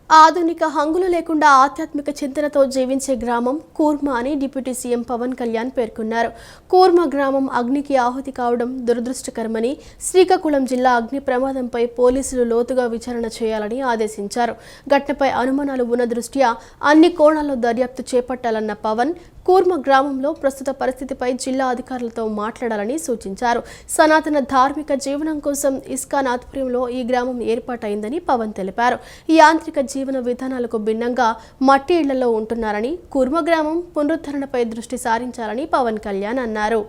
ఆధునిక హంగులు లేకుండా ఆధ్యాత్మిక చింతనతో జీవించే గ్రామం కూర్మ అని డిప్యూటీ సీఎం పవన్ కళ్యాణ్ పేర్కొన్నారు. కూర్మ గ్రామం అగ్నికి ఆహుతి కావడం దురదృష్టకరమని, శ్రీకాకుళం జిల్లా అగ్ని ప్రమాదంపై పోలీసులు లోతుగా విచారణ చేయాలని ఆదేశించారు. ఘటనపై అనుమానాలు ఉన్న దృష్ట్యా అన్ని కోణాల్లో దర్యాప్తు చేపట్టాలన్న పవన్ కూర్మ గ్రామంలో ప్రస్తుత పరిస్థితిపై జిల్లా అధికారులతో మాట్లాడాలని సూచించారు. సనాతన ధార్మిక జీవనం కోసం ఇస్కాన్ ఆధ్వర్యంలో ఈ గ్రామం ఏర్పాటైందని పవన్ తెలిపారు. ఈ యాంత్రిక జీవన విధానాలకు భిన్నంగా మట్టి ఇళ్లలో ఉంటున్నారని, కూర్మ గ్రామం పునరుద్ధరణపై దృష్టి సారించాలని పవన్ కళ్యాణ్ అన్నారు.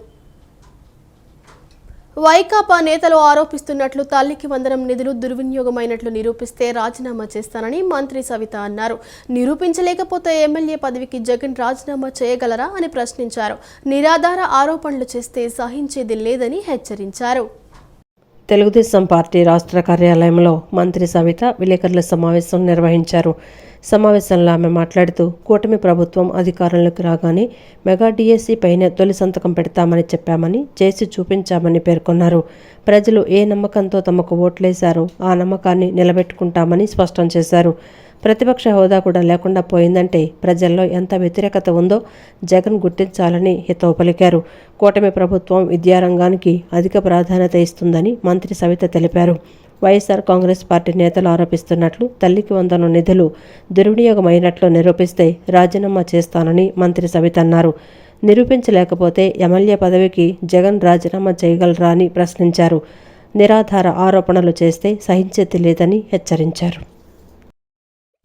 వైకాపా నేతలు ఆరోపిస్తున్నట్లు తల్లికి వందనం నిధులు దుర్వినియోగమైనట్లు నిరూపిస్తే రాజీనామా చేస్తానని మంత్రి సవిత అన్నారు. నిరూపించలేకపోతే ఎమ్మెల్యే పదవికి జగన్ రాజీనామా చేయగలరా అని ప్రశ్నించారు. నిరాధార ఆరోపణలు చేస్తే సహించేది లేదని హెచ్చరించారు. తెలుగుదేశం పార్టీ రాష్ట్ర కార్యాలయంలో మంత్రి సవిత విలేకరుల సమావేశం నిర్వహించారు. సమావేశంలో ఆమె మాట్లాడుతూ కూటమి ప్రభుత్వం అధికారంలోకి రాగానే మెగా డిఎస్సి పైన తొలి సంతకం పెడతామని చెప్పామని, చేసి చూపించామని పేర్కొన్నారు. ప్రజలు ఏ నమ్మకంతో తమకు ఓట్లేశారో ఆ నమ్మకాన్ని నిలబెట్టుకుంటామని స్పష్టం చేశారు. ప్రతిపక్ష హోదా కూడా లేకుండా పోయిందంటే ప్రజల్లో ఎంత వ్యతిరేకత ఉందో జగన్ గుర్తించాలని హితవు పలికారు. కూటమి ప్రభుత్వం విద్యారంగానికి అధిక ప్రాధాన్యత ఇస్తుందని మంత్రి సవిత తెలిపారు. వైఎస్ఆర్ కాంగ్రెస్ పార్టీ నేతలు ఆరోపిస్తున్నట్లు తల్లికి వందనం నిధులు దుర్వినియోగమైనట్లు నిరూపిస్తే రాజీనామా చేస్తానని మంత్రి సవిత అన్నారు. నిరూపించలేకపోతే ఎమ్మెల్యే పదవికి జగన్ రాజీనామా చేయగలరా అని ప్రశ్నించారు. నిరాధార ఆరోపణలు చేస్తే సహించేది లేదని హెచ్చరించారు.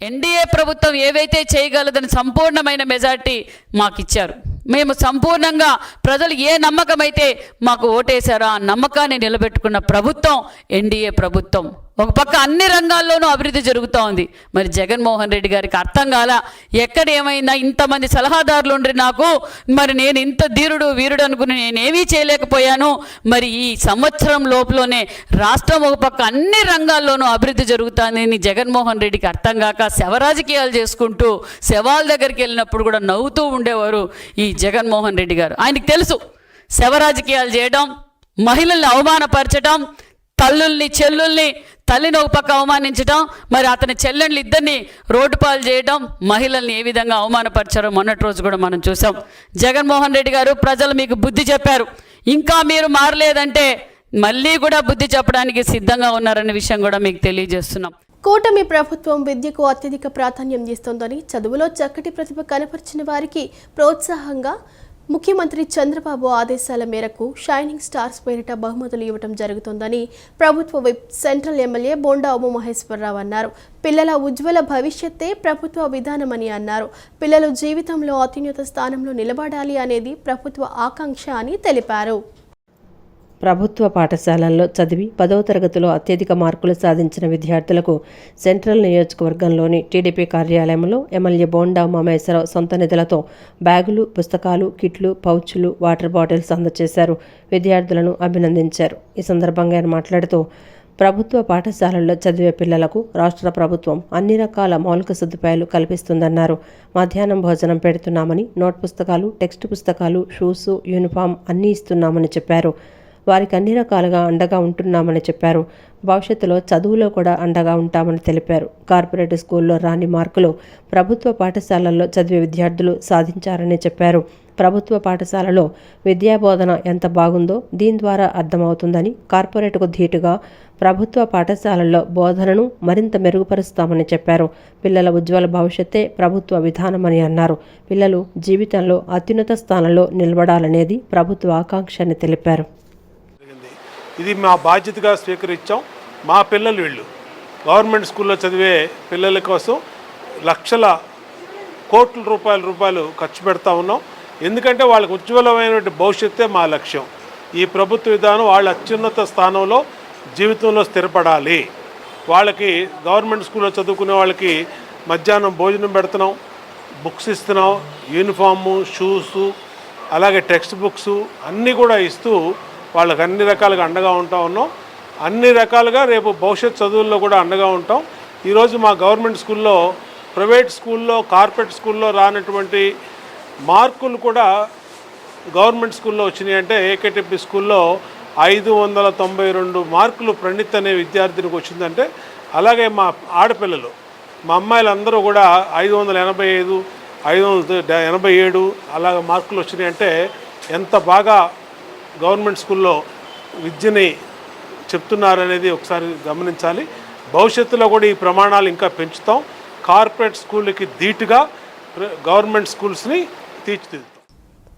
ఎన్డీఏ ప్రభుత్వం ఏవైతే చేయగలదని సంపూర్ణమైన మెజార్టీ మాకిచ్చారు. మేము సంపూర్ణంగా ప్రజలు ఏ నమ్మకం అయితే మాకు ఓటేశారో ఆ నమ్మకాన్ని నిలబెట్టుకున్న ప్రభుత్వం ఎన్డీఏ ప్రభుత్వం. ఒక పక్క అన్ని రంగాల్లోనూ అభివృద్ధి జరుగుతూ ఉంది. మరి జగన్మోహన్ రెడ్డి గారికి అర్థం కాల, ఎక్కడ ఏమైందా ఇంతమంది సలహాదారులు ఉండ్రి నాకు, మరి నేను ఇంత ధీరుడు వీరుడు అనుకుని నేనేమీ చేయలేకపోయాను. మరి ఈ సంవత్సరం లోపలనే రాష్ట్రం ఒక పక్క అన్ని రంగాల్లోనూ అభివృద్ధి జరుగుతుందని జగన్మోహన్ రెడ్డికి అర్థం కాక శవ రాజకీయాలు చేసుకుంటూ శవాల దగ్గరికి వెళ్ళినప్పుడు కూడా నవ్వుతూ ఉండేవారు ఈ జగన్మోహన్ రెడ్డి గారు. ఆయనకు తెలుసు శవ రాజకీయాలు చేయడం, మహిళల్ని అవమానపరచడం, తల్లుల్ని చెల్లుల్ని, తల్లిని ఒక పక్క అవమానించడం, మరి అతని చెల్లెళ్ళు ఇద్దరిని రోడ్డు పాలు చేయడం, మహిళల్ని ఏ విధంగా అవమానపరిచారో మొన్నటి రోజు కూడా మనం చూసాం. జగన్మోహన్ రెడ్డి గారు ప్రజలు మీకు బుద్ధి చెప్పారు. ఇంకా మీరు మారలేదంటే మళ్ళీ కూడా బుద్ధి చెప్పడానికి సిద్ధంగా ఉన్నారనే విషయం కూడా మీకు తెలియజేస్తున్నాం. కూటమి ప్రభుత్వం విద్యకు అత్యధిక ప్రాధాన్యం ఇస్తోందని, చదువులో చక్కటి ప్రతిభ కనపరిచిన వారికి ప్రోత్సాహంగా ముఖ్యమంత్రి చంద్రబాబు ఆదేశాల మేరకు షైనింగ్ స్టార్స్ పేరిట బహుమతులు ఇవ్వడం జరుగుతోందని ప్రభుత్వ whip central MLA Bonda Umamaheswararao అన్నారు. పిల్లల ఉజ్వల భవిష్యత్తే ప్రభుత్వ విధానమని అన్నారు. పిల్లలు జీవితంలో అత్యున్నత స్థానంలో నిలబడాలి అనేది ప్రభుత్వ ఆకాంక్ష అని తెలిపారు. ప్రభుత్వ పాఠశాలల్లో చదివి 10వ తరగతిలో అత్యధిక మార్కులు సాధించిన విద్యార్థులకు సెంట్రల్ నియోజకవర్గంలోని టీడీపీ కార్యాలయంలో ఎమ్మెల్యే బోండా ఉమామహేశ్వరరావు సొంత నిధులతో బ్యాగులు, పుస్తకాలు, కిట్లు, పౌచులు, వాటర్ బాటిల్స్ అందజేశారు. విద్యార్థులను అభినందించారు. ఈ సందర్భంగా ఆయన మాట్లాడుతూ ప్రభుత్వ పాఠశాలల్లో చదివే పిల్లలకు రాష్ట్ర ప్రభుత్వం అన్ని రకాల మౌలిక సదుపాయాలు కల్పిస్తుందన్నారు. మధ్యాహ్నం భోజనం పెడుతున్నామని, నోట్ పుస్తకాలు, టెక్స్ట్ పుస్తకాలు, షూస్, యూనిఫామ్ అన్నీ ఇస్తున్నామని చెప్పారు. వారికి అన్ని రకాలుగా అండగా ఉంటున్నామని చెప్పారు. భవిష్యత్తులో చదువులో కూడా అండగా ఉంటామని తెలిపారు. కార్పొరేట్ స్కూల్లో రాని మార్కులు ప్రభుత్వ పాఠశాలల్లో చదివే విద్యార్థులు సాధించారని చెప్పారు. ప్రభుత్వ పాఠశాలలో విద్యాబోధన ఎంత బాగుందో దీని ద్వారా అర్థమవుతుందని, కార్పొరేట్కు ధీటుగా ప్రభుత్వ పాఠశాలల్లో బోధనను మరింత మెరుగుపరుస్తామని చెప్పారు. పిల్లల ఉజ్వల భవిష్యత్తే ప్రభుత్వ విధానమని అన్నారు. పిల్లలు జీవితంలో అత్యున్నత స్థానంలో నిలబడాలనేది ప్రభుత్వ ఆకాంక్ష అని తెలిపారు. ఇది మా బాధ్యతగా స్వీకరించాం. మా పిల్లలు వీళ్ళు గవర్నమెంట్ స్కూల్లో చదివే పిల్లల కోసం లక్షల కోట్ల రూపాయలు ఖర్చు పెడతా ఉన్నాం. ఎందుకంటే వాళ్ళకి ఉజ్వలమైనటువంటి భవిష్యత్తే మా లక్ష్యం. ఈ ప్రభుత్వ విధానం వాళ్ళ అత్యున్నత స్థానంలో జీవితంలో స్థిరపడాలి. వాళ్ళకి గవర్నమెంట్ స్కూల్లో చదువుకునే వాళ్ళకి మధ్యాహ్నం భోజనం పెడుతున్నాం, బుక్స్ ఇస్తున్నాం, యూనిఫాము, షూసు, అలాగే టెక్స్ట్ బుక్స్ అన్నీ కూడా ఇస్తూ వాళ్ళకి అన్ని రకాలుగా అండగా ఉంటా ఉన్నాం. అన్ని రకాలుగా రేపు భవిష్యత్ చదువుల్లో కూడా అండగా ఉంటాం. ఈరోజు మా గవర్నమెంట్ స్కూల్లో, ప్రైవేట్ స్కూల్లో, కార్పొరేట్ స్కూల్లో రానటువంటి మార్కులు కూడా గవర్నమెంట్ స్కూల్లో వచ్చినాయి. అంటే ఏకేటీపీ స్కూల్లో 592 మార్కులు ప్రణీత్ అనే విద్యార్థినికి వచ్చిందంటే, అలాగే మా ఆడపిల్లలు మా అమ్మాయిలందరూ కూడా 585, 587 అలాగ మార్కులు వచ్చినాయి. అంటే ఎంత బాగా గవర్నమెంట్ స్కూల్లో విద్యని చెప్తున్నారనేది ఒకసారి గమనించాలి. భవిష్యత్తులో కూడా ఈ ప్రమాణాలు ఇంకా పెంచుతాం. కార్పొరేట్ స్కూళ్ళకి ధీటుగా గవర్నమెంట్ స్కూల్స్ని తీర్చిదిద్దుతాం.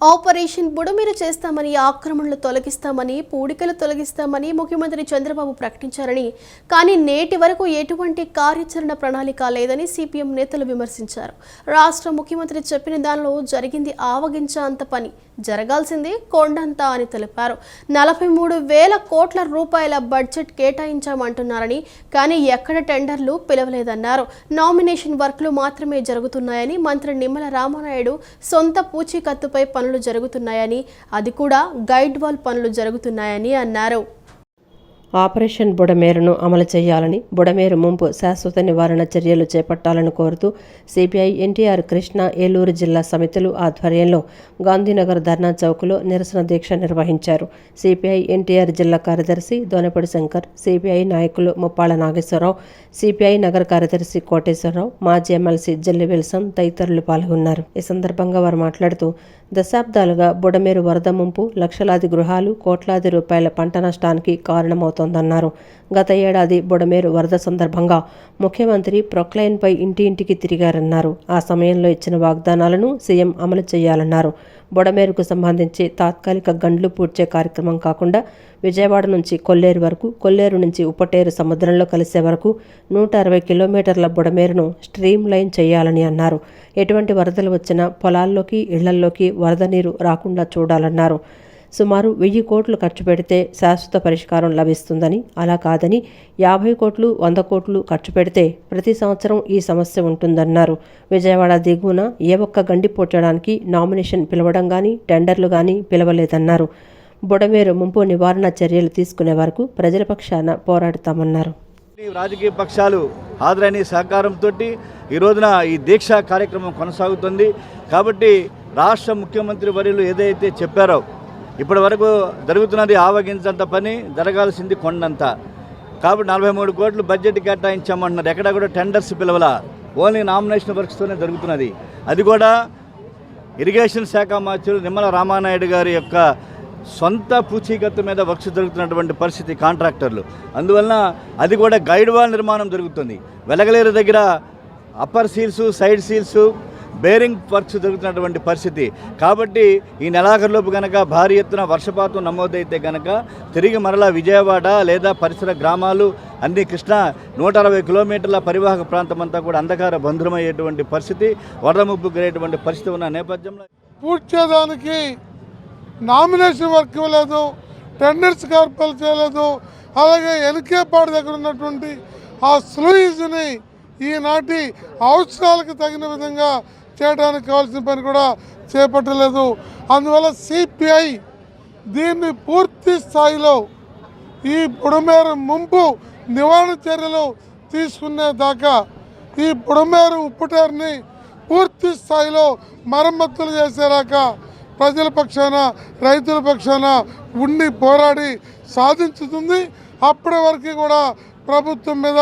ఆపరేషన్ బుడమేరు చేస్తామని, ఆక్రమణలు తొలగిస్తామని, పూడికలు తొలగిస్తామని ముఖ్యమంత్రి చంద్రబాబు ప్రకటించారని, కానీ నేటి వరకు ఎటువంటి కార్యాచరణ ప్రణాళిక లేదని సిపిఎం నేతలు విమర్శించారు. రాష్ట్ర ముఖ్యమంత్రి చెప్పిన దానిలో జరిగింది ఆవగించ అంత పని, జరగాల్సింది కొండంత అని తెలిపారు. 43,000 కోట్ల రూపాయల బడ్జెట్ కేటాయించామంటున్నారని, కానీ ఎక్కడ టెండర్లు పిలవలేదన్నారు. నామినేషన్ వర్క్లు మాత్రమే జరుగుతున్నాయని, మంత్రి నిమ్మల రామానాయుడు సొంత పూచీకత్తుపై పనులు జరుగుతున్నాయని, అది కూడా గైడ్ వాల్ పనులు జరుగుతున్నాయని అన్నారు. ఆపరేషన్ బుడమేరును అమలు చేయాలని, బుడమేరు ముంపు శాశ్వత నివారణ చర్యలు చేపట్టాలని కోరుతూ సిపిఐ ఎన్టీఆర్ కృష్ణా ఏలూరు జిల్లా సమితులు ఆధ్వర్యంలో గాంధీనగర్ ధర్నా చౌక్లో నిరసన దీక్ష నిర్వహించారు. సిపిఐ ఎన్టీఆర్ జిల్లా కార్యదర్శి దోనపడి శంకర్, సిపిఐ నాయకులు ముప్పాళ్ల నాగేశ్వరరావు, సిపిఐ నగర కార్యదర్శి కోటేశ్వరరావు, మాజీ ఎమ్మెల్సీ జల్లి విల్సన్ తదితరులు పాల్గొన్నారు. ఈ సందర్భంగా వారు మాట్లాడుతూ, దశాబ్దాలుగా బుడమేరు వరద ముంపు లక్షలాది గృహాలు, కోట్లాది రూపాయల పంట నష్టానికి కారణమవుతోందన్నారు. గత ఏడాది బుడమేరు వరద సందర్భంగా ముఖ్యమంత్రి ప్రొక్లైన్పై ఇంటింటికి తిరిగారన్నారు. ఆ సమయంలో ఇచ్చిన వాగ్దానాలను సీఎం అమలు చేయాలన్నారు. బుడమేరుకు సంబంధించి తాత్కాలిక గండ్లు పూడ్చే కార్యక్రమం కాకుండా విజయవాడ నుంచి కొల్లేరు వరకు, కొల్లేరు నుంచి ఉప్పటేరు సముద్రంలో కలిసే వరకు 160 కిలోమీటర్ల బుడమేరును స్ట్రీమ్ లైన్ చేయాలని అన్నారు. ఎటువంటి వరదలు వచ్చినా పొలాల్లోకి, ఇళ్లల్లోకి వరద నీరు రాకుండా చూడాలన్నారు. సుమారు 1000 కోట్లు ఖర్చు పెడితే శాశ్వత పరిష్కారం లభిస్తుందని, అలా కాదని 50 కోట్లు, 100 కోట్లు ఖర్చు పెడితే ప్రతి సంవత్సరం ఈ సమస్య ఉంటుందన్నారు. విజయవాడ దిగువన ఏ ఒక్క గండి పూడ్చడానికి నామినేషన్ పిలవడం కానీ, టెండర్లు కానీ పిలవలేదన్నారు. బుడమేరు ముంపు నివారణ చర్యలు తీసుకునే వరకు ప్రజల పక్షాన పోరాడతామన్నారు. రాజకీయ పక్షాలు హాజరైన సహకారంతో ఈ రోజున ఈ దీక్షా కార్యక్రమం కొనసాగుతుంది. కాబట్టి రాష్ట్ర ముఖ్యమంత్రి వర్యులు ఏదైతే చెప్పారో, ఇప్పటి వరకు జరుగుతున్నది ఆవగించంత పని, జరగాల్సింది కొండంత. కాబట్టి 43 కోట్లు బడ్జెట్ కేటాయించామంటున్నారు. ఎక్కడ కూడా టెండర్స్ పిలవలా, ఓన్లీ నామినేషన్ వర్క్స్తోనే జరుగుతున్నది. అది కూడా ఇరిగేషన్ శాఖ మంత్రులు నిమ్మల రామానాయుడు గారి యొక్క సొంత పూచీకత్తు మీద వర్క్స్ జరుగుతున్నటువంటి పరిస్థితి కాంట్రాక్టర్లు. అందువలన అది కూడా గైడ్ వాల్ నిర్మాణం జరుగుతుంది. వెలగలేరు దగ్గర upper seals, side seals, bearing works జరుగుతున్నటువంటి పరిస్థితి. కాబట్టి ఈ నెలాఖరులోపు కనుక భారీ ఎత్తున వర్షపాతం నమోదైతే కనుక తిరిగి మరలా విజయవాడ లేదా పరిసర గ్రామాలు అన్ని కృష్ణా 160 కిలోమీటర్ల పరివాహక ప్రాంతం అంతా కూడా అంధకార బంధురమయ్యేటువంటి పరిస్థితి, వరద ముప్పు గురయ్యేటువంటి పరిస్థితి ఉన్న నేపథ్యంలో పూడ్చేదానికి నామినేషన్ వర్క్ ఇవ్వలేదు, టెండర్స్ కార్పొరేట్ చేయలేదు. అలాగే ఎన్కేపాడు దగ్గర ఉన్నటువంటి ఆ స్లూయిజ్ని ఈనాటి అవసరాలకు తగిన విధంగా చేయడానికి కావాల్సిన పని కూడా చేపట్టలేదు. అందువల్ల సిపిఐ దీన్ని పూర్తి స్థాయిలో ఈ బుడమేరు ముంపు నివారణ చర్యలు తీసుకునే దాకా ఈ బుడమేరు ఉప్పుటేరుని పూర్తి స్థాయిలో మరమ్మతులు చేసేదాకా ప్రజల పక్షాన, రైతుల పక్షాన ఉండి పోరాడి సాధించుతుంది. అప్పటి వరకు కూడా ప్రభుత్వం మీద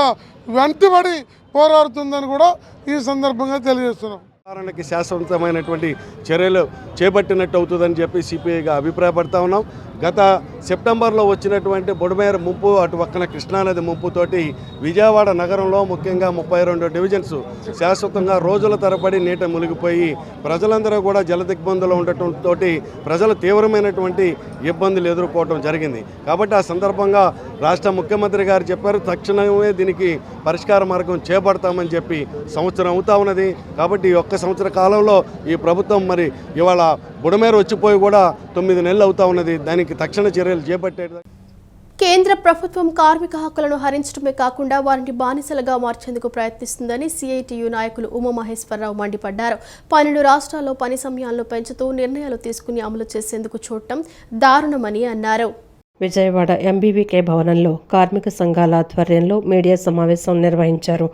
వెంటబడి పోరాడుతుందని కూడా ఈ సందర్భంగా తెలియజేస్తున్నాం. నివారణకి శాశ్వతమైనటువంటి చర్యలు చేపట్టినట్టు అవుతుందని చెప్పి సిపిఐగా అభిప్రాయపడతా ఉన్నాం. గత సెప్టెంబర్లో వచ్చినటువంటి బుడమేరు ముంపు, అటు పక్కన కృష్ణానది ముంపుతోటి విజయవాడ నగరంలో ముఖ్యంగా 32 డివిజన్స్ శాశ్వతంగా రోజుల తరబడి నీట మునిగిపోయి ప్రజలందరూ కూడా జలదిగ్బంధంలో ఉండటంతో ప్రజలు తీవ్రమైనటువంటి ఇబ్బందులు ఎదుర్కోవడం జరిగింది. కాబట్టి ఆ సందర్భంగా రాష్ట్ర ముఖ్యమంత్రి గారు చెప్పారు, తక్షణమే దీనికి పరిష్కార మార్గం చేపడతామని చెప్పి సంవత్సరం అవుతా ఉన్నది. కాబట్టి ఈ ఒక్క సంవత్సర కాలంలో ఈ ప్రభుత్వం మరి ఇవాళ బుడమేరు వచ్చిపోయి కూడా 9 నెలలు అవుతా ఉన్నది. దానికి తక్షణ చర్యలు చేపట్టే కేంద్ర ప్రభుత్వం కార్మిక హక్కులను హరించడమే కాకుండా వారిని బానిసలుగా మార్చేందుకు ప్రయత్నిస్తుందని సిఐటియు నాయకులు ఉమామహేశ్వరరావు మండిపడ్డారు. 12 రాష్ట్రాల్లో పని సమయాలను పెంచుతూ నిర్ణయాలు తీసుకుని అమలు చేసేందుకు చూడటం దారుణమని అన్నారు. విజయవాడ ఎంబీవీకే భవనంలో కార్మిక సంఘాల ఆధ్వర్యంలో మీడియా సమావేశం నిర్వహించారు.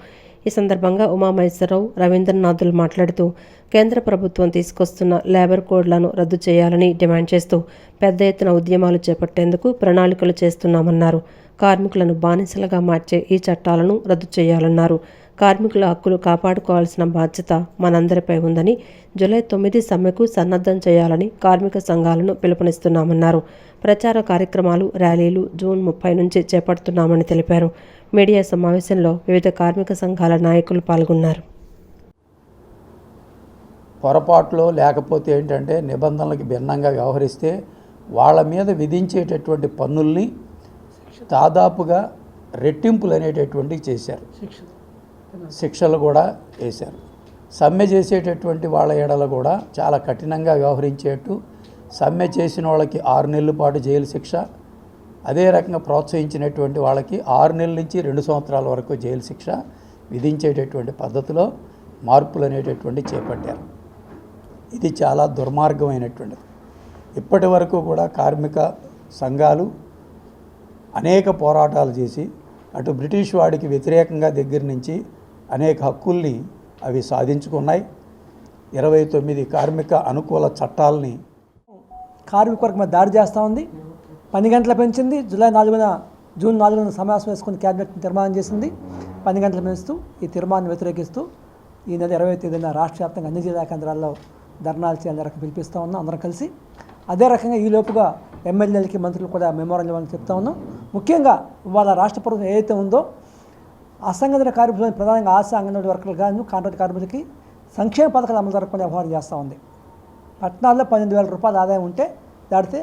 ఈ సందర్భంగా ఉమామహేశ్వరరావు, రవీంద్రనాథులు మాట్లాడుతూ కేంద్ర ప్రభుత్వం తీసుకొస్తున్న లేబర్ కోడ్లను రద్దు చేయాలని డిమాండ్ చేస్తూ పెద్ద ఎత్తున ఉద్యమాలు చేపట్టేందుకు ప్రణాళికలు చేస్తున్నామన్నారు. కార్మికులను బానిసలుగా మార్చే ఈ చట్టాలను రద్దు చేయాలన్నారు. కార్మికుల హక్కులు కాపాడుకోవాల్సిన బాధ్యత మనందరిపై ఉందని జూలై 9 సమ్మెకు సన్నద్ధం చేయాలని కార్మిక సంఘాలను పిలుపునిస్తున్నామన్నారు. ప్రచార కార్యక్రమాలు, ర్యాలీలు జూన్ 30 నుంచి చేపడుతున్నామని తెలిపారు. మీడియా సమావేశంలో వివిధ కార్మిక సంఘాల నాయకులు పాల్గొన్నారు. పొరపాట్లు లేకపోతే ఏంటంటే నిబంధనలకు భిన్నంగా వ్యవహరిస్తే వాళ్ళ మీద విధించేటటువంటి పన్నుల్ని దాదాపుగా రెట్టింపులు అనేటటువంటివి చేశారు. శిక్షలు కూడా వేశారు. సమ్మె చేసేటటువంటి వాళ్ళ ఎడల కూడా చాలా కఠినంగా వ్యవహరించేట్టు సమ్మె చేసిన వాళ్ళకి 6 నెలల పాటు జైలు శిక్ష, అదే రకంగా ప్రోత్సహించినటువంటి వాళ్ళకి 6 నెలల నుంచి 2 సంవత్సరాల వరకు జైలు శిక్ష విధించేటటువంటి పద్ధతిలో మార్పులు అనేటటువంటి చేపట్టారు. ఇది చాలా దుర్మార్గమైనటువంటిది. ఇప్పటి వరకు కూడా కార్మిక సంఘాలు అనేక పోరాటాలు చేసి అటు బ్రిటిష్ వాడికి వ్యతిరేకంగా దగ్గర నుంచి అనేక హక్కుల్ని అవి సాధించుకున్నాయి. 29 కార్మిక అనుకూల చట్టాలని కార్మిక వర్గం మీద దాడి చేస్తూ ఉంది. 10 గంటలు పెంచింది. జూన్ 4న సమావేశం వేసుకుని క్యాబినెట్ తీర్మానం చేసింది. 10 గంటలు పెంచుతూ ఈ తీర్మానాన్ని వ్యతిరేకిస్తూ ఈ నెల 20వ తేదీన రాష్ట్ర వ్యాప్తంగా అన్ని జిల్లా కేంద్రాల్లో ధర్నాలు చేయాలని రకంగా పిలిపిస్తూ ఉన్నాం అందరం కలిసి. అదే రకంగా ఈ లోపుగా ఎమ్మెల్యేలకి, మంత్రులు కూడా మెమోరాండం ఇవ్వాలని చెప్తా ఉన్నాం. ముఖ్యంగా ఇవాళ రాష్ట్ర ప్రభుత్వం ఏదైతే ఉందో అసంఘటిత కార్మికులు, ప్రధానంగా ఆశా అంగన్వాడీ వర్కర్లు కానీ కాంట్రాక్ట్ కార్మికులకి సంక్షేమ పథకాలు అమలు జరగకుండా వ్యవహారం చేస్తూ ఉంది. పట్టణాల్లో 12,000 రూపాయల ఆదాయం ఉంటే దాటితే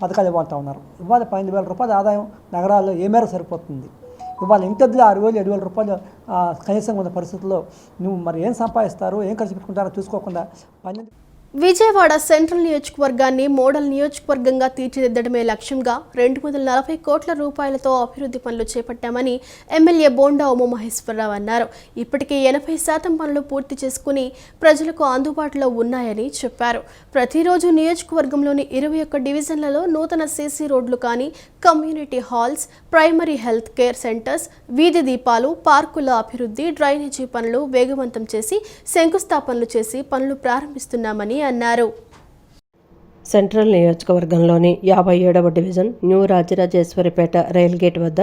పథకాలు ఇవ్వమంటూ ఉన్నారు. ఇవాళ 12,000 రూపాయల ఆదాయం నగరాల్లో ఏ మేర సరిపోతుంది? ఇవాళ ఇంటద్దులో 6,000, 7,000 రూపాయలు కనీసం ఉన్న పరిస్థితుల్లో నువ్వు మరి ఏం సంపాదిస్తారో, ఏం ఖర్చు పెట్టుకుంటారో చూసుకోకుండా విజయవాడ సెంట్రల్ నియోజకవర్గాన్ని మోడల్ నియోజకవర్గంగా తీర్చిదిద్దడమే లక్ష్యంగా 240 కోట్ల రూపాయలతో అభివృద్ధి పనులు చేపట్టామని ఎమ్మెల్యే బోండా ఉమామహేశ్వరరావు అన్నారు. ఇప్పటికే 80% పనులు పూర్తి చేసుకుని ప్రజలకు అందుబాటులో ఉన్నాయని చెప్పారు. ప్రతిరోజు నియోజకవర్గంలోని 21 డివిజన్లలో నూతన సీసీ రోడ్లు కానీ, community halls, primary health care centres, వీధి దీపాలు, పార్కుల అభివృద్ధి, డ్రైనేజీ పనులు వేగవంతం చేసి శంకుస్థాపనలు చేసి పనులు ప్రారంభిస్తున్నామని అన్నారు. సెంట్రల్ నియోజకవర్గంలోని 57వ division new Rajarajeswaripeta rail gate వద్ద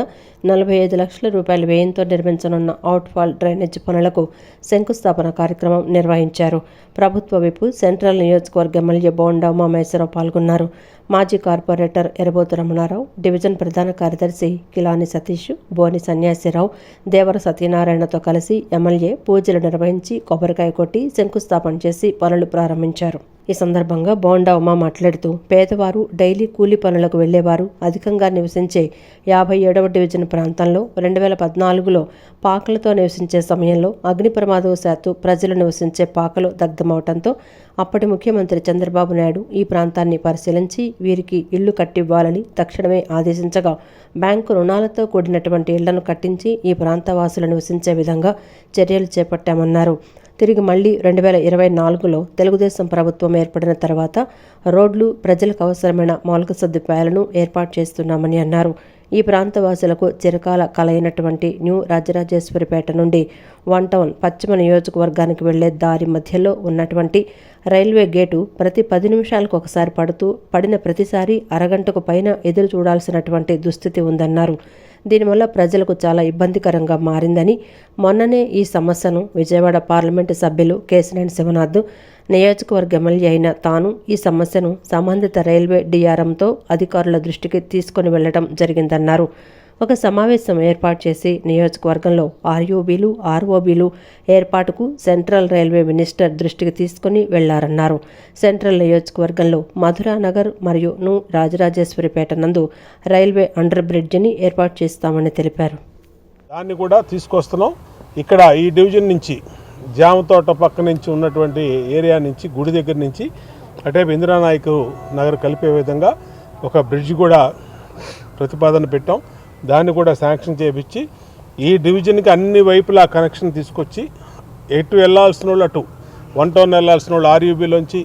45 లక్షల రూపాయల వ్యయంతో నిర్మించనున్న అవుట్ఫాల్ డ్రైనేజ్ పనులకు శంకుస్థాపన కార్యక్రమం నిర్వహించారు. ప్రభుత్వ విప్ సెంట్రల్ నియోజకవర్గ ఎమ్మెల్యే బోండా ఉమామహేశ్వరరావు పాల్గొన్నారు. మాజీ కార్పొరేటర్ ఎరబోతు రమణారావు, డివిజన్ ప్రధాన కార్యదర్శి కిలాని సతీష్, బోని సన్యాసిరావు, దేవర సత్యనారాయణతో కలిసి ఎమ్మెల్యే పూజలు నిర్వహించి కొబ్బరికాయ కొట్టి శంకుస్థాపన చేసి పనులు ప్రారంభించారు. ఈ సందర్భంగా బోండా ఉమా మాట్లాడుతూ పేదవారు, డైలీ కూలీ పనులకు వెళ్లేవారు అధికంగా నివసించే 57వ డివిజన్ ప్రాంతంలో 2014లో పాకలతో నివసించే సమయంలో అగ్ని ప్రమాదవశాత్తు ప్రజలు నివసించే పాకలు దగ్ధమవడంతో అప్పటి ముఖ్యమంత్రి చంద్రబాబు నాయుడు ఈ ప్రాంతాన్ని పరిశీలించి వీరికి ఇళ్లు కట్టివ్వాలని తక్షణమే ఆదేశించగా బ్యాంకు రుణాలతో కూడినటువంటి ఇళ్లను కట్టించి ఈ ప్రాంతవాసులు నివసించే విధంగా చర్యలు చేపట్టామన్నారు. తిరిగి మళ్లీ 2024లో తెలుగుదేశం ప్రభుత్వం ఏర్పడిన తర్వాత రోడ్లు, ప్రజలకు అవసరమైన మౌలిక సదుపాయాలను ఏర్పాటు చేస్తున్నామని అన్నారు. ఈ ప్రాంతవాసులకు చిరకాల కలయినటువంటి న్యూ రాజరాజేశ్వరిపేట నుండి 1 టౌన్ పశ్చిమ నియోజకవర్గానికి వెళ్లే దారి మధ్యలో ఉన్నటువంటి రైల్వే గేటు ప్రతి 10 నిమిషాలకు ఒకసారి పడిన ప్రతిసారి అరగంటకు పైన ఎదురు చూడాల్సినటువంటి దుస్థితి ఉందన్నారు. దీనివల్ల ప్రజలకు చాలా ఇబ్బందికరంగా మారిందని, మొన్ననే ఈ సమస్యను విజయవాడ పార్లమెంటు సభ్యులు కేశినేని శివనాథ్, నియోజకవర్గ ఎమ్మెల్యే అయిన తాను ఈ సమస్యను సంబంధిత రైల్వే డిఆర్ఎంతో అధికారుల దృష్టికి తీసుకుని వెళ్లడం జరిగిందన్నారు. ఒక సమావేశం ఏర్పాటు చేసి నియోజకవర్గంలో ఆర్యూబీలు, ఆర్ఓబీలు ఏర్పాటుకు సెంట్రల్ రైల్వే మినిస్టర్ దృష్టికి తీసుకుని వెళ్లారన్నారు. సెంట్రల్ నియోజకవర్గంలో మధురానగర్ మరియు న్యూ రాజరాజేశ్వరిపేట నందు రైల్వే అండర్ బ్రిడ్జిని ఏర్పాటు చేస్తామని తెలిపారు. దాన్ని కూడా తీసుకొస్తున్నాం. ఇక్కడ ఈ డివిజన్ నుంచి జామతోట పక్క నుంచి ఉన్నటువంటి ఏరియా నుంచి గుడి దగ్గర నుంచి అటే ఇందిరానాయక్ నగర్ కలిపే విధంగా ఒక బ్రిడ్జ్ కూడా ప్రతిపాదన పెట్టాం. దాన్ని కూడా శాంక్షన్ చేయించి ఈ డివిజన్కి అన్ని వైపులా కనెక్షన్ తీసుకొచ్చి ఎటు వెళ్ళాల్సిన వాళ్ళు అటు 1 టౌన్ వెళ్ళాల్సిన వాళ్ళు ఆర్యూబీలోంచి,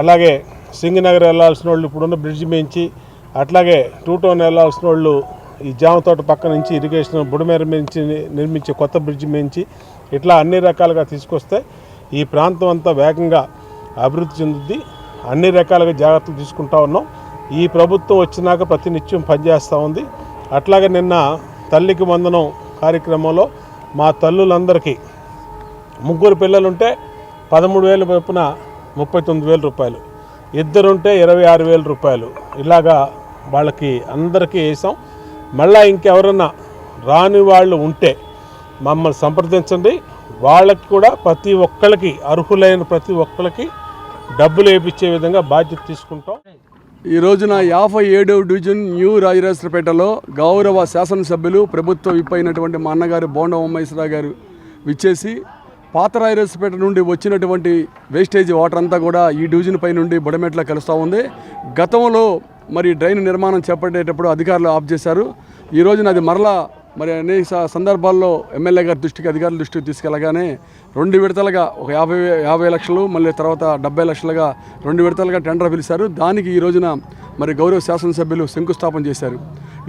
అలాగే సింగనగర్ వెళ్ళాల్సిన వాళ్ళు ఇప్పుడున్న బ్రిడ్జ్ మేంచి, అట్లాగే 2 టౌన్ వెళ్ళాల్సిన వాళ్ళు ఈ జామతోట పక్క నుంచి ఇరిగేషన్ బుడమేర నుంచి నిర్మించే కొత్త బ్రిడ్జ్ మేంచి ఇట్లా అన్ని రకాలుగా తీసుకొస్తే ఈ ప్రాంతం అంతా వేగంగా అభివృద్ధి చెందుద్ది. అన్ని రకాలుగా జాగ్రత్తలు తీసుకుంటా ఉన్నాం. ఈ ప్రభుత్వం వచ్చినాక ప్రతినిత్యం పనిచేస్తూ ఉంది. అట్లాగే నిన్న తల్లికి వందనం కార్యక్రమంలో మా తల్లులందరికీ 3 పిల్లలుంటే 13,000 చొప్పున 39,000 రూపాయలు, ఇద్దరుంటే 26,000 రూపాయలు, ఇలాగా వాళ్ళకి అందరికీ వేసాం. మళ్ళీ ఇంకెవరన్నా రాని వాళ్ళు ఉంటే మమ్మల్ని సంప్రదించండి. వాళ్ళకి కూడా ప్రతి ఒక్కరికి, అర్హులైన ప్రతి ఒక్కరికి డబ్బులు వేయించే విధంగా బాధ్యత తీసుకుంటాం. ఈ రోజున 57వ డివిజన్ న్యూ రాజరాజపేటలో గౌరవ శాసనసభ్యులు ప్రభుత్వ విప్ అయినటువంటి మా అన్నగారు బోండా ఉమ్మేశ్వరరావు గారు విచ్చేసి పాత రాజరాజపేట నుండి వచ్చినటువంటి వేస్టేజ్ వాటర్ అంతా కూడా ఈ డివిజన్ పై నుండి బుడమెట్ల కలుస్తూ ఉంది. గతంలో మరి డ్రైన్ నిర్మాణం చేపట్టేటప్పుడు అధికారులు ఆఫ్ చేశారు. ఈ రోజున అది మరలా మరి అనేక సందర్భాల్లో ఎమ్మెల్యే గారి దృష్టికి, అధికారుల దృష్టికి తీసుకెళ్ళగానే 2 విడతలుగా ఒక 50 లక్షలు, మళ్ళీ తర్వాత 70 లక్షలుగా 2 విడతలుగా టెండర్ పిలిచారు. దానికి ఈ రోజున మరి గౌరవ శాసనసభ్యులు శంకుస్థాపన చేశారు.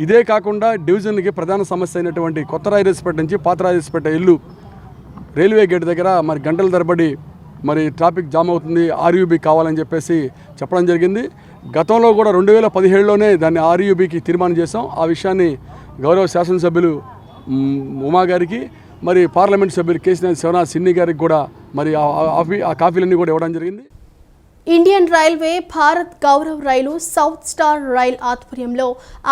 ఇదే కాకుండా డివిజన్కి ప్రధాన సమస్య అయినటువంటి కొత్త రాజరాజపేట నుంచి పాత రాజరాజపేట ఇల్లు రైల్వే గేట్ దగ్గర మరి గంటల తరబడి మరి ట్రాఫిక్ జామ్ అవుతుంది, ఆర్యూబీ కావాలని చెప్పేసి చెప్పడం జరిగింది. గతంలో కూడా 2017లోనే దాన్ని ఆర్యూబీకి తీర్మానం చేసాం. ఆ విషయాన్ని గౌరవ శాసనసభ్యులు ఉమా గారికి, మరి పార్లమెంట్ సభ్యులు కేసీఆర్ శివనాథ్ సిన్ని గారికి కూడా మరి ఆ కాపీలన్నీ కూడా ఇవ్వడం జరిగింది. ఇండియన్ రైల్వే భారత్ గౌరవ్ రైలు సౌత్ స్టార్ రైల్ ఆధ్వర్యంలో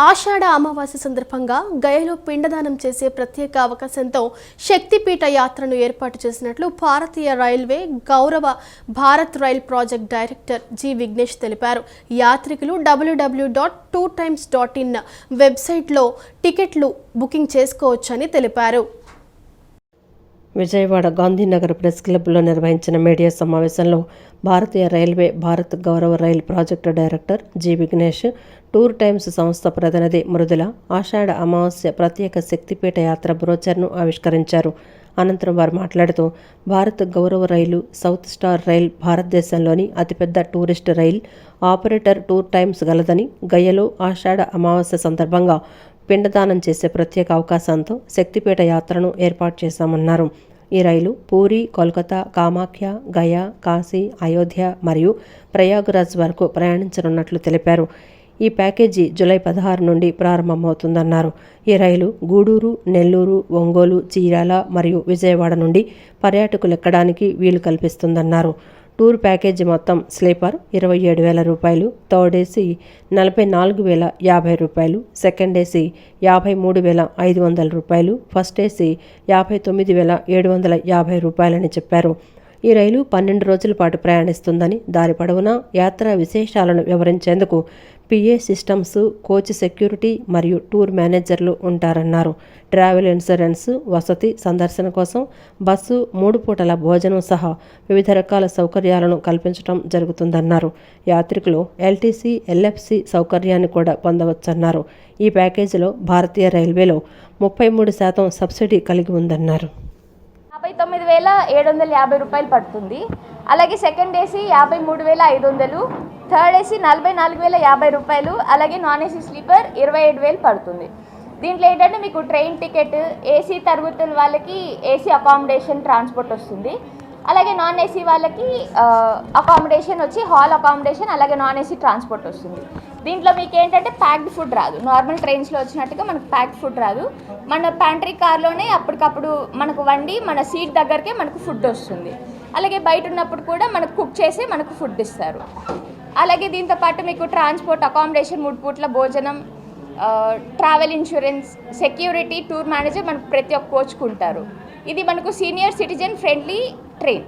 ఆషాఢ అమావాస్య సందర్భంగా గయలో పిండదానం చేసే ప్రత్యేక అవకాశంతో శక్తిపీఠ యాత్రను ఏర్పాటు చేసినట్లు భారతీయ రైల్వే గౌరవ Bharat rail project director G Vignesh తెలిపారు. యాత్రికులు www.2times.in వెబ్సైట్లో టికెట్లు బుకింగ్ చేసుకోవచ్చని తెలిపారు. విజయవాడ గాంధీనగర్ ప్రెస్ క్లబ్లో నిర్వహించిన మీడియా సమావేశంలో భారతీయ రైల్వే భారత్ గౌరవ rail project director G Vignesh, tour times సంస్థ ప్రతినిధి మృదుల ఆషాఢ అమావాస్య ప్రత్యేక శక్తిపీఠ యాత్ర బ్రోచర్ను ఆవిష్కరించారు. అనంతరం వారు మాట్లాడుతూ భారత్ గౌరవ రైలు సౌత్ స్టార్ రైల్ భారతదేశంలోని అతిపెద్ద tourist rail operator tour times గలదని, గయలో ఆషాఢ అమావాస్య సందర్భంగా పిండదానం చేసే ప్రత్యేక అవకాశంతో శక్తిపీఠ యాత్రను ఏర్పాటు చేశామన్నారు. ఈ రైలు పూరి, కోల్కతా, కామాఖ్య, గయా, కాశీ, అయోధ్య మరియు ప్రయాగ్రాజ్ వరకు ప్రయాణించనున్నట్లు తెలిపారు. ఈ ప్యాకేజీ జూలై 16 నుండి ప్రారంభమవుతుందన్నారు. ఈ రైలు గూడూరు, నెల్లూరు, ఒంగోలు, చీరాల మరియు విజయవాడ నుండి పర్యాటకులు ఎక్కడానికి వీలు కల్పిస్తుందన్నారు. టూర్ ప్యాకేజీ మొత్తం స్లీపర్ 27,000 రూపాయలు, థర్డ్ ఏసీ 44,050 రూపాయలు, సెకండ్ ఏసీ 53,500 రూపాయలు, ఫస్ట్ ఏసీ 59,750 రూపాయలని చెప్పారు. ఈ రైలు 12 రోజుల పాటు ప్రయాణిస్తుందని, దారి పొడవునా యాత్ర విశేషాలను వివరించేందుకు పిఏ సిస్టమ్స్, కోచ్ సెక్యూరిటీ మరియు టూర్ మేనేజర్లు ఉంటారన్నారు. ట్రావెల్ ఇన్సూరెన్స్, వసతి, సందర్శన కోసం బస్సు, 3 పూటల భోజనం సహా వివిధ రకాల సౌకర్యాలను కల్పించడం జరుగుతుందన్నారు. యాత్రికులు ఎల్టీసీ, ఎల్ఎఫ్సి సౌకర్యాన్ని కూడా పొందవచ్చన్నారు. ఈ ప్యాకేజీలో భారతీయ రైల్వేలో 33% సబ్సిడీ కలిగి ఉందన్నారు. 59,750 రూపాయలు పడుతుంది. అలాగే సెకండ్ ఏసీ 53,500, థర్డ్ ఏసీ 44,050 రూపాయలు, అలాగే నాన్ ఏసీ స్లీపర్ 27,000 పడుతుంది. దీంట్లో ఏంటంటే మీకు ట్రైన్ టికెట్, ఏసీ తరగతుల వాళ్ళకి ఏసీ అకామిడేషన్ ట్రాన్స్పోర్ట్ వస్తుంది. అలాగే నాన్ ఏసీ వాళ్ళకి అకామిడేషన్ వచ్చి హాల్ అకామిడేషన్, అలాగే నాన్ ఏసీ ట్రాన్స్పోర్ట్ వస్తుంది. దీంట్లో మీకు ఏంటంటే ప్యాక్డ్ ఫుడ్ రాదు. నార్మల్ ట్రైన్స్లో వచ్చినట్టుగా మనకు ప్యాక్డ్ ఫుడ్ రాదు. మన ప్యాంట్రీ కార్లోనే అప్పటికప్పుడు మనకు వండి మన సీట్ దగ్గరకే మనకు ఫుడ్ వస్తుంది. అలాగే బయట ఉన్నప్పుడు కూడా మనకు కుక్ చేసి మనకు ఫుడ్ ఇస్తారు. అలాగే దీంతో పాటు మీకు ట్రాన్స్పోర్ట్, అకామిడేషన్, 3 పూట్ల భోజనం, travel insurance, security, tour manager మనకు ప్రతి ఒక్క కోచ్కుంటారు. ఇది మనకు సీనియర్ సిటిజన్ ఫ్రెండ్లీ ట్రైన్.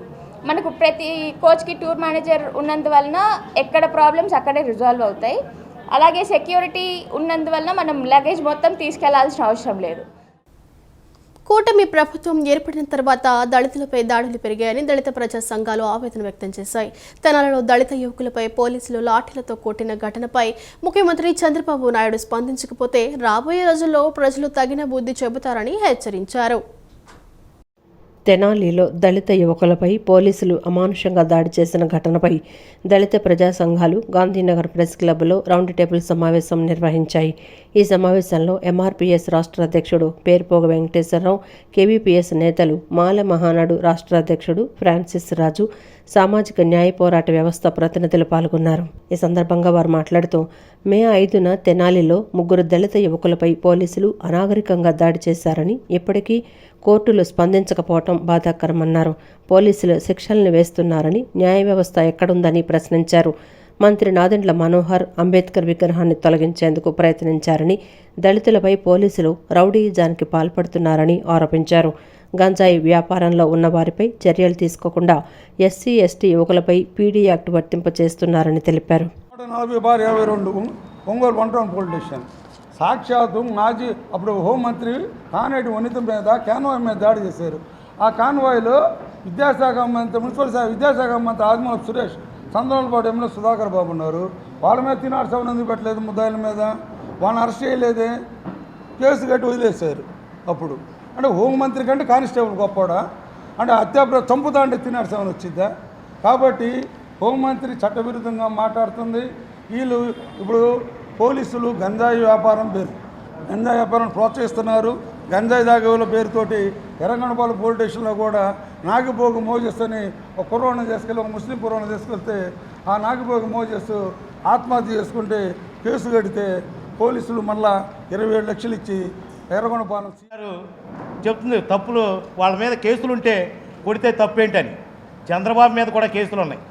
మనకు ప్రతి కోచ్కి టూర్ మేనేజర్ ఉన్నందువలన ఎక్కడ ప్రాబ్లమ్స్ అక్కడే రిజాల్వ్ అవుతాయి. అలాగే సెక్యూరిటీ ఉన్నందువలన మనం లగేజ్ మొత్తం తీసుకెళ్లాల్సిన అవసరం లేదు. కూటమి ప్రభుత్వం ఏర్పడిన తర్వాత దళితులపై దాడులు పెరిగాయని దళిత ప్రజా సంఘాలు ఆవేదన వ్యక్తం చేశాయి. తెనాలలో దళిత యువకులపై పోలీసులు లాఠీలతో కొట్టిన ఘటనపై ముఖ్యమంత్రి చంద్రబాబు నాయుడు స్పందించకపోతే రాబోయే రోజుల్లో ప్రజలు తగిన బుద్ధి చెబుతారని హెచ్చరించారు. తెనాలిలో దళిత యువకులపై పోలీసులు అమానుషంగా దాడి చేసిన ఘటనపై దళిత ప్రజా సంఘాలు గాంధీనగర్ ప్రెస్ క్లబ్లో రౌండ్ టేబుల్ సమావేశం నిర్వహించాయి. ఈ సమావేశంలో ఎంఆర్పీఎస్ రాష్ట్ర అధ్యక్షుడు పేర్పోగ వెంకటేశ్వరరావు, కేవీపీఎస్ నేతలు మాల మహానాడు రాష్ట్ర అధ్యక్షుడు ఫ్రాన్సిస్ రాజు, సామాజిక న్యాయ పోరాట వ్యవస్థ ప్రతినిధులు పాల్గొన్నారు. ఈ సందర్భంగా వారు మాట్లాడుతూ మే 5న తెనాలిలో 3 దళిత యువకులపై పోలీసులు అనాగరికంగా దాడి చేశారని ఇప్పటికీ కోర్టులు స్పందించకపోవటం బాధాకరమన్నారు. పోలీసులు శిక్షల్ని వేస్తున్నారని న్యాయ వ్యవస్థ ఎక్కడుందని ప్రశ్నించారు. మంత్రి నాదెండ్ల మనోహర్ అంబేద్కర్ విగ్రహాన్ని తొలగించేందుకు ప్రయత్నించారని, దళితులపై పోలీసులు రౌడీయిజానికి పాల్పడుతున్నారని ఆరోపించారు. గంజాయి వ్యాపారంలో ఉన్నవారిపై చర్యలు తీసుకోకుండా ఎస్సీ ఎస్టీ యువకులపై పీడీ యాక్ట్ వర్తింపచేస్తున్నారని తెలిపారు. 40/22 ఒంగోలు 1 టౌన్ పోలీస్ స్టేషన్ సాక్షాత్తు మాజీ అప్పుడు హోంమంత్రి కానేటి వనిత మీద కాన్వాయ్ మీద దాడి చేశారు. ఆ కాన్వాయ్లో విద్యాశాఖ మంత్రి మున్సిపల్ విద్యాశాఖ మంత్రి ఆదిమూలపు సురేష్, చంద్రబాబు ఎమ్మెల్యే సుధాకర్ బాబు ఉన్నారు. వాళ్ళ మీద 307 ఎందుకు పెట్టలేదు? ముద్దాయిల మీద వాళ్ళని అరెస్ట్ చేయలేదే, కేసు కట్టి వదిలేశారు. అప్పుడు అంటే హోంమంత్రి కంటే కానిస్టేబుల్ గొప్పడా? అంటే హత్య చంపుతా అంటే 307 వచ్చిద్దా? కాబట్టి హోంమంత్రి చట్టవిరుద్ధంగా మాట్లాడుతుంది. వీళ్ళు ఇప్పుడు పోలీసులు గంజాయి వ్యాపారం ప్రోత్సహిస్తున్నారు. గంజాయి దాగేవుల పేరుతోటి ఎర్రగొండపాలెం పోలీస్ స్టేషన్లో కూడా నాగిపోగు మోజెస్ అని ఒక కుర్రోని తీసుకెళ్ళి, ఒక ముస్లిం కుర్రోని తీసుకెళ్తే ఆ నాగిపోగు మోజెస్ ఆత్మహత్య చేసుకుంటే కేసు కడితే పోలీసులు మళ్ళా 27 లక్షలు ఇచ్చి ఎర్రగొండపాలెం చెప్తుంది తప్పులు వాళ్ళ మీద కేసులుంటే కొడితే తప్పేంటని. చంద్రబాబు మీద కూడా కేసులు ఉన్నాయి.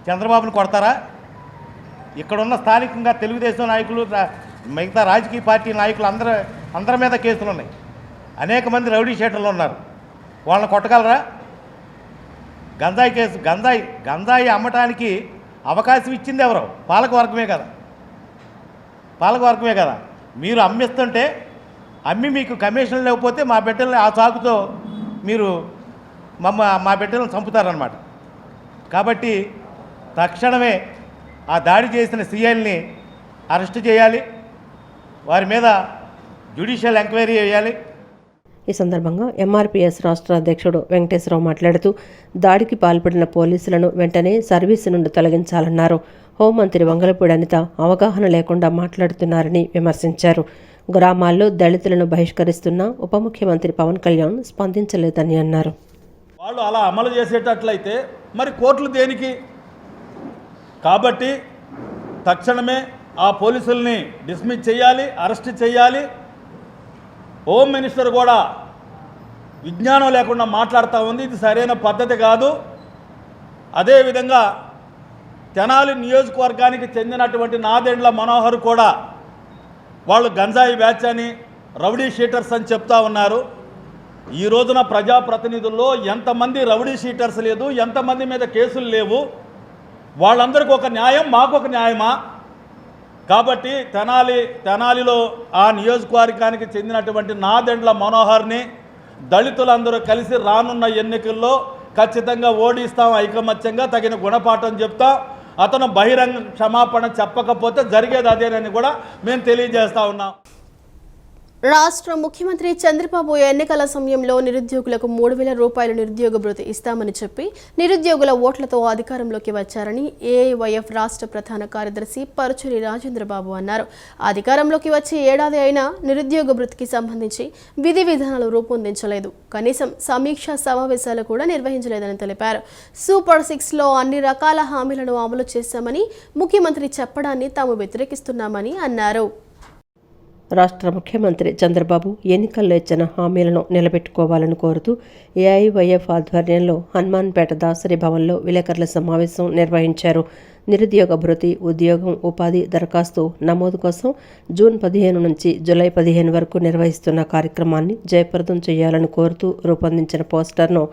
చంద్రబాబుని కొడతారా? ఇక్కడున్న స్థానికంగా తెలుగుదేశం నాయకులు, మిగతా రాజకీయ పార్టీ నాయకులు అందరి మీద కేసులు ఉన్నాయి. అనేక మంది రౌడీ షీటర్లు ఉన్నారు. వాళ్ళని కొట్టగలరా? గంజాయి కేసు గంజాయి అమ్మటానికి అవకాశం ఇచ్చింది ఎవరు? పాలకవర్గమే కదా. మీరు అమ్మిస్తుంటే అమ్మి మీకు కమిషన్ లేకపోతే మా బిడ్డల్ని ఆ సాకుతో మీరు మా బిడ్డలను చంపుతారనమాట. కాబట్టి తక్షణమే ఆ దాడి చేసిన సీఐల్ని అరెస్ట్ చేయాలి. వారి మీద జ్యుడిషియల్ ఎంక్వైరీ చేయాలి. ఈ సందర్భంగా ఎంఆర్పీఎస్ రాష్ట్ర అధ్యక్షుడు వెంకటేశ్వరరావు మాట్లాడుతూ దాడికి పాల్పడిన పోలీసులను వెంటనే సర్వీసు నుండి తొలగించాలన్నారు. హోంమంత్రి వంగలపూడి అనిత అవగాహన లేకుండా మాట్లాడుతున్నారని విమర్శించారు. గ్రామాల్లో దళితులను బహిష్కరిస్తున్న ఉప ముఖ్యమంత్రి పవన్ కళ్యాణ్ స్పందించలేదని అన్నారు. వాళ్ళు అలా అమలు చేసేటట్లయితే మరి కోర్టులు దేనికి? కాబట్టి తక్షణమే ఆ పోలీసుల్ని డిస్మిస్ చేయాలి, అరెస్ట్ చేయాలి. హోమ్ మినిస్టర్ కూడా విజ్ఞానం లేకుండా మాట్లాడుతూ ఉంది. ఇది సరైన పద్ధతి కాదు. అదేవిధంగా తెనాలి నియోజకవర్గానికి చెందినటువంటి నాదెండ్ల మనోహర్ కూడా వాళ్ళు గంజాయి బ్యాచ్ అని, రౌడీ షీటర్స్ అని చెప్తా ఉన్నారు. ఈ రోజున ప్రజాప్రతినిధుల్లో ఎంతమంది రౌడీ షీటర్స్ లేదు, ఎంతమంది మీద కేసులు లేవు. వాళ్ళందరికీ ఒక న్యాయం, మాకు ఒక న్యాయమా? కాబట్టి తెనాలిలో ఆ నియోజకవర్గానికి చెందినటువంటి నాదెండ్ల మనోహర్ని దళితులందరూ కలిసి రానున్న ఎన్నికల్లో ఖచ్చితంగా ఓడిస్తాం, ఐకమత్యంగా తగిన గుణపాఠం చెప్తాం. అతను బహిరంగ క్షమాపణ చెప్పకపోతే జరిగేది అదేనని కూడా మేము తెలియజేస్తా ఉన్నాం. రాష్ట్ర ముఖ్యమంత్రి చంద్రబాబు ఎన్నికల సమయంలో నిరుద్యోగులకు 3,000 రూపాయల నిరుద్యోగ భృతి ఇస్తామని చెప్పి నిరుద్యోగుల ఓట్లతో అధికారంలోకి వచ్చారని ఏఐవైఎఫ్ రాష్ట్ర ప్రధాన కార్యదర్శి పరుచూరి రాజేంద్రబాబు అన్నారు. అధికారంలోకి వచ్చి ఏడాది అయినా నిరుద్యోగ భృతికి సంబంధించి విధి విధానాలు రూపొందించలేదు, కనీసం సమీక్షా సమావేశాలు కూడా నిర్వహించలేదని తెలిపారు. సూపర్ 6లో అన్ని రకాల హామీలను అమలు చేశామని ముఖ్యమంత్రి చెప్పడాన్ని తాము వ్యతిరేకిస్తున్నామని అన్నారు. రాష్ట్ర ముఖ్యమంత్రి చంద్రబాబు ఎన్నికల్లో ఇచ్చిన హామీలను నిలబెట్టుకోవాలని కోరుతూ ఏఐవైఎఫ్ ఆధ్వర్యంలో హనుమాన్పేట దాసరి భవన్లో విలేకరుల సమావేశం నిర్వహించారు. నిరుద్యోగ భృతి, ఉద్యోగం, ఉపాధి దరఖాస్తు నమోదు కోసం జూన్ 15 నుంచి జూలై 15 వరకు నిర్వహిస్తున్న కార్యక్రమాన్ని జయప్రదం చేయాలని కోరుతూ రూపొందించిన పోస్టర్ను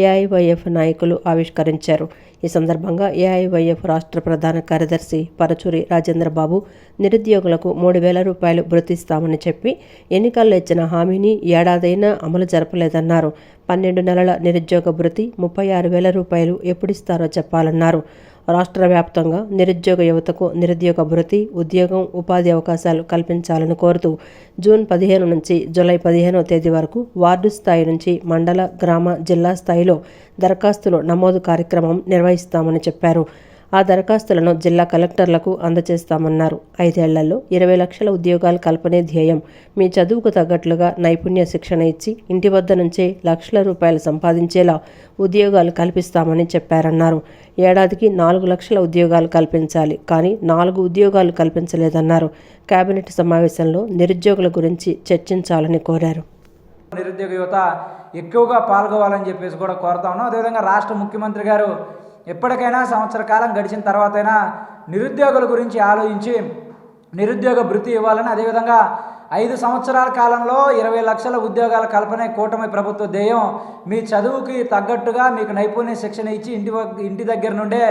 ఏఐవైఎఫ్ నాయకులు ఆవిష్కరించారు. ఈ సందర్భంగా ఏఐవైఎఫ్ రాష్ట్ర ప్రధాన కార్యదర్శి పరచూరి రాజేంద్రబాబు నిరుద్యోగులకు 3,000 రూపాయలు భృతిస్తామని చెప్పి ఎన్నికల్లో ఇచ్చిన హామీని ఏడాదైనా అమలు జరపలేదన్నారు. 12 నెలల నిరుద్యోగ భృతి 36,000 రూపాయలు ఎప్పుడిస్తారో చెప్పాలన్నారు. రాష్ట్ర వ్యాప్తంగా నిరుద్యోగ యువతకు నిరుద్యోగ భృతి, ఉద్యోగం, ఉపాధి అవకాశాలు కల్పించాలని కోరుతూ జూన్ 15 నుంచి జూలై 15వ తేదీ వరకు వార్డు స్థాయి నుంచి మండల, గ్రామ, జిల్లా స్థాయిలో దరఖాస్తులు నమోదు కార్యక్రమం నిర్వహిస్తామని చెప్పారు. ఆ దరఖాస్తులను జిల్లా కలెక్టర్లకు అందజేస్తామన్నారు. 5 ఏళ్లలో 20 లక్షల ఉద్యోగాల కల్పనే ధ్యేయం. మీ చదువుకు తగ్గట్లుగా నైపుణ్య శిక్షణ ఇచ్చి ఇంటి వద్ద నుంచే లక్షల రూపాయలు సంపాదించేలా ఉద్యోగాలు కల్పిస్తామని చెప్పారన్నారు. ఏడాదికి 4 లక్షల ఉద్యోగాలు కల్పించాలి, కానీ 4 ఉద్యోగాలు కల్పించలేదన్నారు. కేబినెట్ సమావేశంలో నిరుద్యోగుల గురించి చర్చించాలని కోరారు. నిరుద్యోగ యువత ఎక్కువగా పాల్గొవాలని చెప్పేసి కూడా కోరుతా ఉన్నాం. అదేవిధంగా రాష్ట్ర ముఖ్యమంత్రి గారు ఎప్పటికైనా సంవత్సర కాలం గడిచిన తర్వాతైనా నిరుద్యోగుల గురించి ఆలోచించి నిరుద్యోగ భృతి ఇవ్వాలని, అదేవిధంగా 5 సంవత్సరాల కాలంలో 20 లక్షల ఉద్యోగాల కల్పనే కూటమి ప్రభుత్వ ధ్యేయం. మీ చదువుకి తగ్గట్టుగా మీకు నైపుణ్య శిక్షణ ఇచ్చి ఇంటి దగ్గర నుండే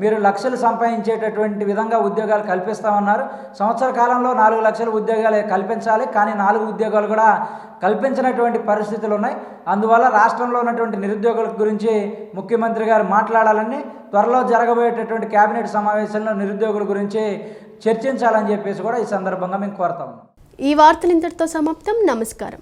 మీరు లక్షలు సంపాదించేటటువంటి విధంగా ఉద్యోగాలు కల్పిస్తామన్నారు. సంవత్సర కాలంలో 4 లక్షల ఉద్యోగాలు కల్పించాలి, కానీ 4 ఉద్యోగాలు కూడా కల్పించినటువంటి పరిస్థితులు ఉన్నాయి. అందువల్ల రాష్ట్రంలో ఉన్నటువంటి నిరుద్యోగుల గురించి ముఖ్యమంత్రి గారు మాట్లాడాలని, త్వరలో జరగబోయేటటువంటి కేబినెట్ సమావేశంలో నిరుద్యోగుల గురించి చర్చించాలని చెప్పేసి కూడా ఈ సందర్భంగా మేము కోరుతా ఉన్నాం. ఈ వార్తలు ఇంతటితో సమాప్తం. నమస్కారం.